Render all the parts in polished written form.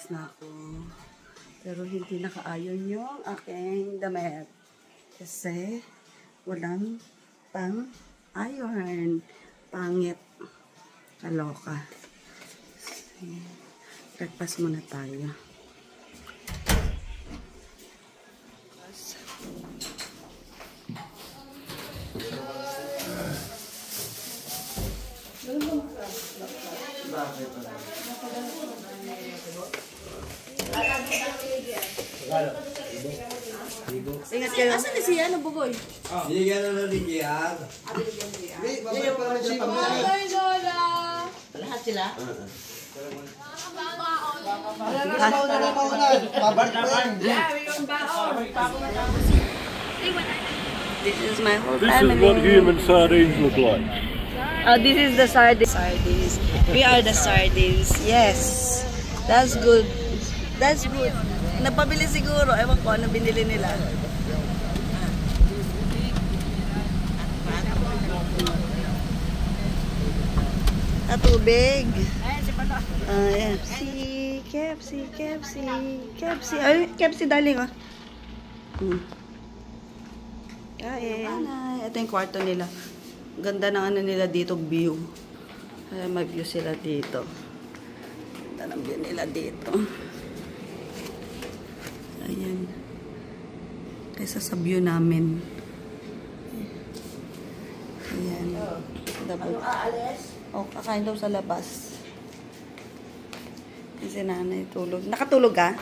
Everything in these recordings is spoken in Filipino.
Naglalabas na ako. Pero hindi nakaayon yung aking damit. Kasi walang pang-iron. Pangit. Kaloka. Breakfast muna tayo. Ingat kayo. Asan na siya? Nabugoy? Binigyan na ng ligyan. Binigyan pa rin siya pamilya. Lahat sila? This is my whole This family. is what human sardines look like. Oh, this is the sardines. We are the sardines. Yes. That's good. That's good. Napabili siguro. Ewan ko ano binili nila. Tubig. Ayan. KFC. Ay, KFC darling, oh. Kain. Ito yung kwarto nila. Ganda ng ano nila dito, view. May view sila dito. Ganda ng view nila dito. Ayan. Kaysa sa view namin. Ayan. Double. Oh, kakain daw sa labas. Kasi nanay tulog. Nakatulog ka?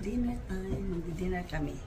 Dinner time. Mag-dinner kami.